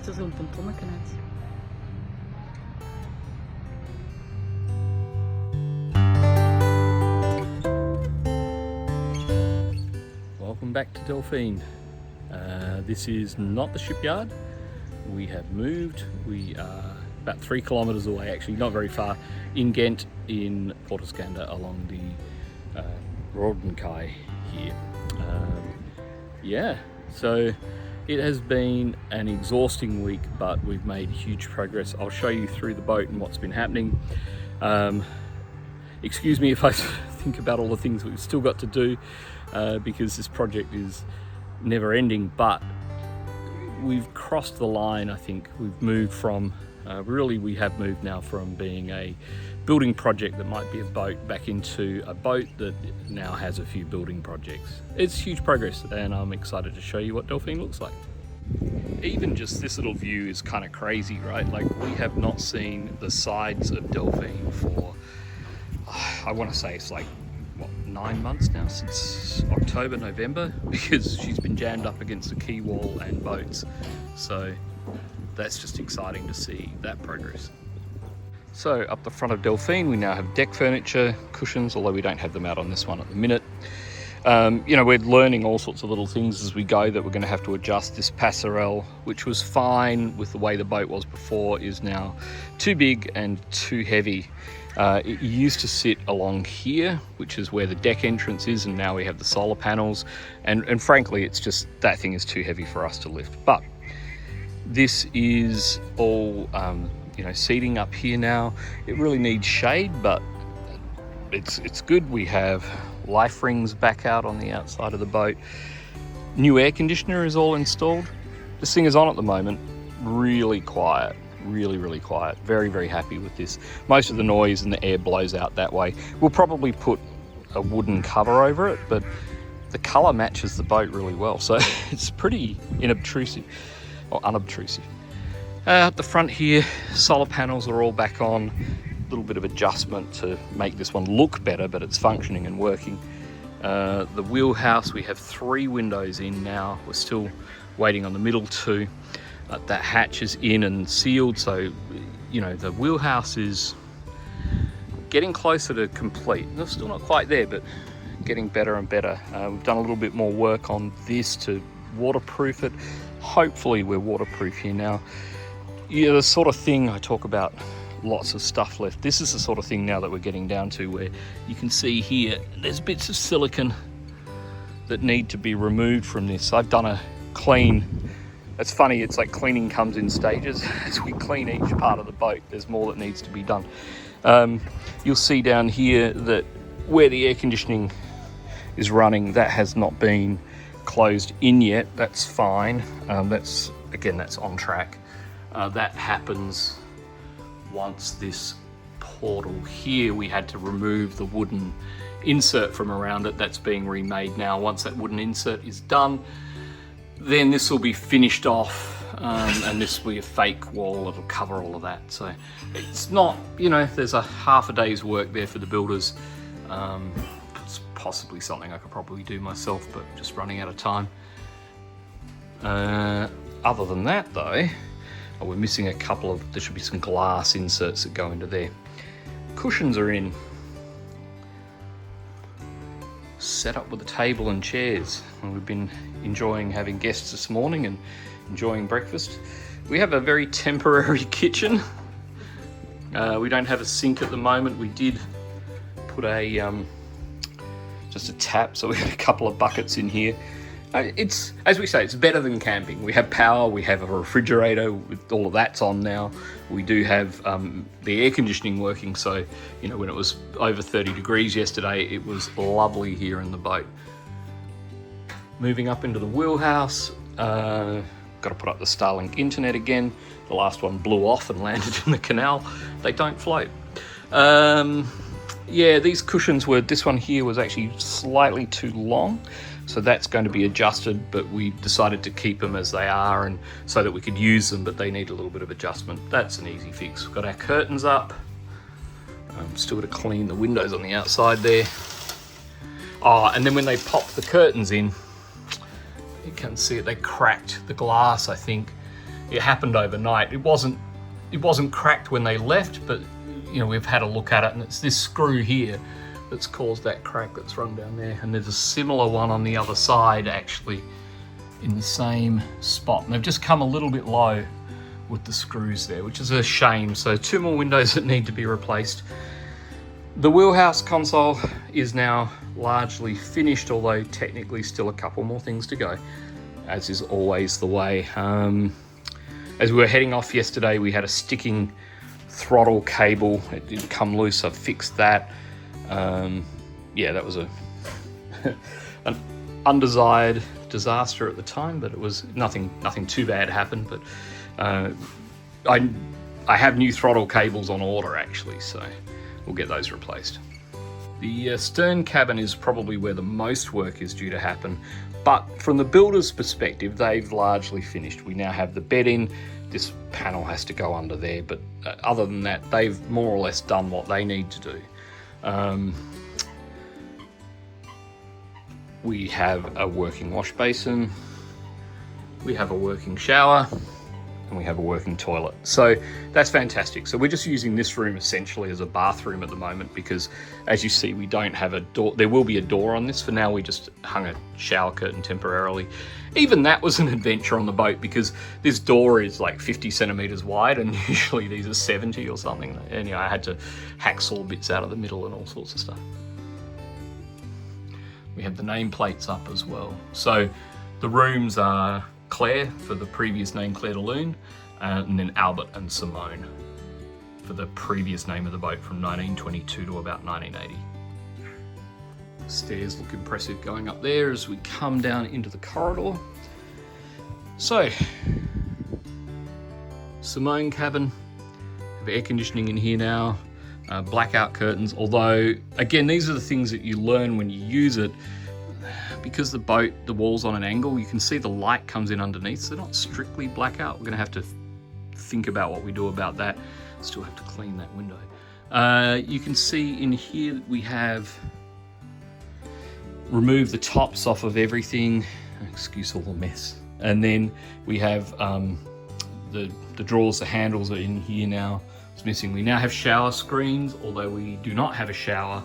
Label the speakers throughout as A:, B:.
A: er zo'n pontonnetje uit.
B: Welcome back to Delfine. This is not the shipyard. We have moved. We are about 3 kilometres away, actually not very far, in Gent, in Portus Ganda, along the Rodenkai here. Yeah, so it has been an exhausting week, but we've made huge progress. I'll show you through the boat and what's been happening. Excuse me if I think about all the things we've still got to do, because this project is never ending, but we've crossed the line. I think we've moved from, we have moved now from being a building project that might be a boat back into a boat that now has a few building projects. It's huge progress, and I'm excited to show you what Delfine looks like. Even just this little view is kind of crazy, right? Like, we have not seen the sides of Delfine for, I want to say it's like, what, 9 months now, since October, November, because she's been jammed up against the quay wall and boats. So that's just exciting to see that progress. So up the front of Delfine, we now have deck furniture, cushions, although we don't have them out on this one at the minute. You know, we're learning all sorts of little things as we go that we're going to have to adjust. This passerelle, which was fine with the way the boat was before, is now too big and too heavy. It used to sit along here, which is where the deck entrance is, and now we have the solar panels. And frankly, it's just, that thing is too heavy for us to lift. But this is all, you know, seating up here now. It really needs shade, but it's good. We have life rings back out on the outside of the boat. New air conditioner is all installed. This thing is on at the moment, really quiet. Really quiet. Very happy with this. Most of the noise and the air blows out that way. We'll probably put a wooden cover over it, but the color matches the boat really well, so it's pretty inobtrusive or unobtrusive. At the front here, solar panels are all back on. A little bit of adjustment to make this one look better, but it's functioning and working. The wheelhouse, we have 3 windows in now. We're still waiting on the middle 2. That hatch is in and sealed, so you know the wheelhouse is getting closer to complete. We're still not quite there, but getting better and better. We've done a little bit more work on this to waterproof it. Hopefully we're waterproof here now. Yeah, the sort of thing I talk about, lots of stuff left. This is the sort of thing now that we're getting down to, where you can see here there's bits of silicone that need to be removed from this. I've done a clean. It's funny, it's like cleaning comes in stages. As we clean each part of the boat, there's more that needs to be done. You'll see down here that where the air conditioning is running, that has not been closed in yet. That's fine. That's on track. That happens once this portal here, we had to remove the wooden insert from around it. That's being remade now. Once that wooden insert is done, then this will be finished off, and this will be a fake wall that'll cover all of that. So it's not, you know, there's a half a day's work there for the builders. It's possibly something I could probably do myself, but just running out of time. Other than that though, we're missing a couple of, there should be some glass inserts that go into there. Cushions are in. Set up with a table and chairs. And we've been enjoying having guests this morning and enjoying breakfast. We have a very temporary kitchen. We don't have a sink at the moment. We did put a just a tap, so we have a couple of buckets in here. It's, as we say, it's better than camping. We have power, we have a refrigerator, with all of that's on now. We do have the air conditioning working, so you know, when it was over 30 degrees yesterday, it was lovely here in the boat. Moving up into the wheelhouse, got to put up the Starlink internet again. The last one blew off and landed in the canal. They don't float. Yeah, these cushions were, this one here was actually slightly too long, so that's going to be adjusted, but we decided to keep them as they are, and so that we could use them, but they need a little bit of adjustment. That's an easy fix. We've got our curtains up. Still got to clean the windows on the outside there. Oh, and then when they popped the curtains in, you can see it, they cracked the glass, I think. it happened overnight. It wasn't cracked when they left, but you know, we've had a look at it, and it's this screw here that's caused that crack that's run down there. And there's a similar one on the other side, actually, in the same spot. And they've just come a little bit low with the screws there, which is a shame. So 2 more windows that need to be replaced. The wheelhouse console is now largely finished, although technically still a couple more things to go, as is always the way. As we were heading off yesterday, we had a sticking throttle cable. It did come loose. I fixed that. Yeah, that was an undesired disaster at the time, but it was nothing too bad happened. But I have new throttle cables on order, actually, so we'll get those replaced. The stern cabin is probably where the most work is due to happen, but from the builder's perspective, they've largely finished. We now have the bed in. This panel has to go under there, but other than that, they've more or less done what they need to do. We have a working wash basin, we have a working shower, and we have a working toilet. So that's fantastic. So we're just using this room essentially as a bathroom at the moment, because as you see, we don't have a door. There will be a door on this. For now, we just hung a shower curtain temporarily. Even that was an adventure on the boat, because this door is like 50 centimeters wide, and usually these are 70 or something. Anyway, I had to hacksaw bits out of the middle and all sorts of stuff. We have the nameplates up as well. So the rooms are Claire for the previous name, Claire de Lune, and then Albert and Simone for the previous name of the boat from 1922 to about 1980. Stairs look impressive going up there as we come down into the corridor. So, Simone cabin, have air conditioning in here now, blackout curtains, although again, these are the things that you learn when you use it. Because the boat, the wall's on an angle, you can see the light comes in underneath, so they're not strictly blackout. We're going to have to think about what we do about that. Still have to clean that window. You can see in here that we have removed the tops off of everything. Excuse all the mess. And then we have the drawers, the handles are in here now. It's missing. We now have shower screens, although we do not have a shower,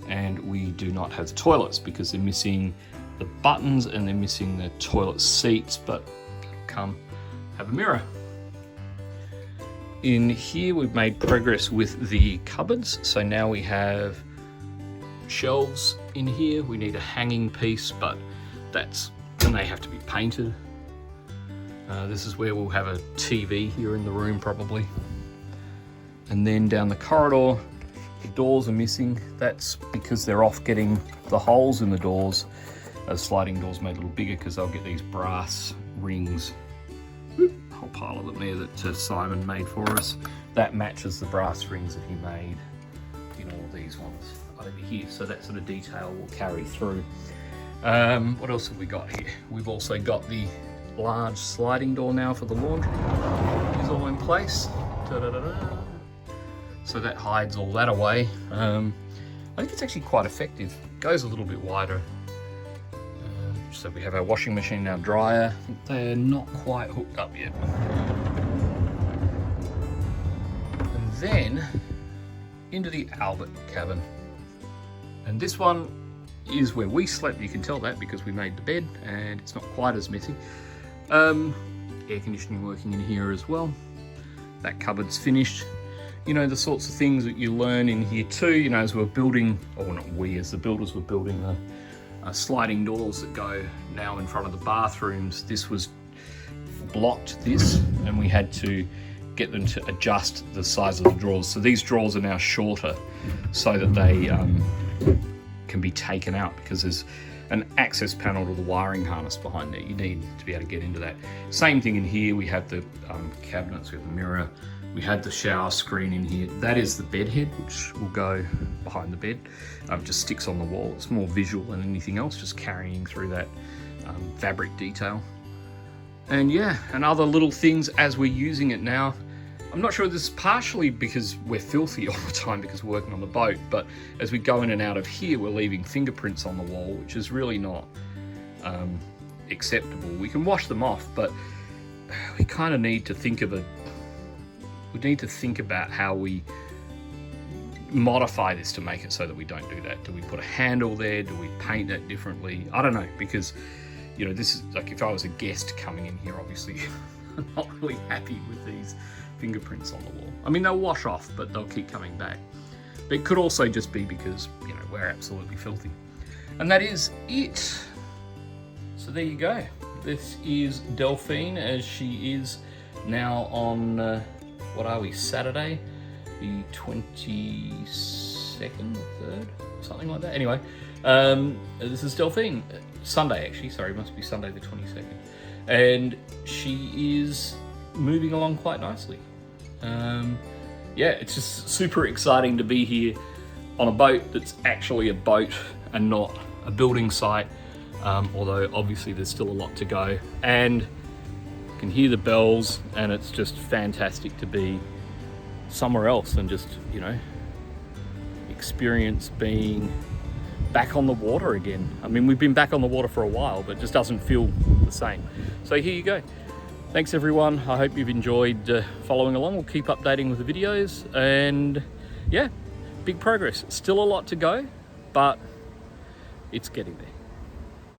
B: and we do not have the toilets because they're missing the buttons and they're missing the toilet seats, but come have a mirror. In here, we've made progress with the cupboards. So now we have shelves in here. We need a hanging piece, but and they have to be painted. This is where we'll have a TV here in the room probably. And then down the corridor, the doors are missing. That's because they're off getting the holes in the doors. Sliding doors made a little bigger because they'll get these brass rings. Whole pile of them there that Simon made for us. That matches the brass rings that he made in all these ones over here. So that sort of detail will carry through. What else have we got here? We've also got the large sliding door now for the laundry. It's all in place. Da-da-da-da. So that hides all that away. I think it's actually quite effective. It goes a little bit wider. So we have our washing machine, our dryer. I think they're not quite hooked up yet. And then into the Albert cabin. And this one is where we slept. You can tell that because we made the bed and it's not quite as messy. Air conditioning working in here as well. That cupboard's finished. You know, the sorts of things that you learn in here too, you know, as we're building, or not we, as the builders were building the sliding doors that go now in front of the bathrooms. This was blocked this, and we had to get them to adjust the size of the drawers. So these drawers are now shorter so that they can be taken out, because there's an access panel to the wiring harness behind there. You need to be able to get into that. Same thing in here. We have the cabinets, we have the mirror, we had the shower screen in here. That is the bed head, which will go behind the bed. Just sticks on the wall. It's more visual than anything else, just carrying through that fabric detail. And yeah, and other little things as we're using it now. I'm not sure, this is partially because we're filthy all the time because we're working on the boat, but as we go in and out of here, we're leaving fingerprints on the wall, which is really not acceptable. We can wash them off, but we kind of need to think of we need to think about how we modify this to make it so that we don't do that. Do we put a handle there? Do we paint that differently? I don't know, because, you know, this is like, if I was a guest coming in here, obviously I'm not really happy with these fingerprints on the wall. I mean, they'll wash off, but they'll keep coming back. But it could also just be because, you know, we're absolutely filthy. And that is it. So there you go. This is Delfine as she is now on, what are we, Saturday? The 22nd or 3rd? Something like that. Anyway, this is Delfine. Sunday, actually. Sorry, it must be Sunday the 22nd. And she is moving along quite nicely. Yeah, it's just super exciting to be here on a boat that's actually a boat and not a building site, although obviously there's still a lot to go. And you can hear the bells, and it's just fantastic to be somewhere else and just, you know, experience being back on the water again. I mean, we've been back on the water for a while, but it just doesn't feel the same. So here you go. Thanks everyone. I hope you've enjoyed following along. We'll keep updating with the videos, and yeah, big progress. Still a lot to go, but it's getting there.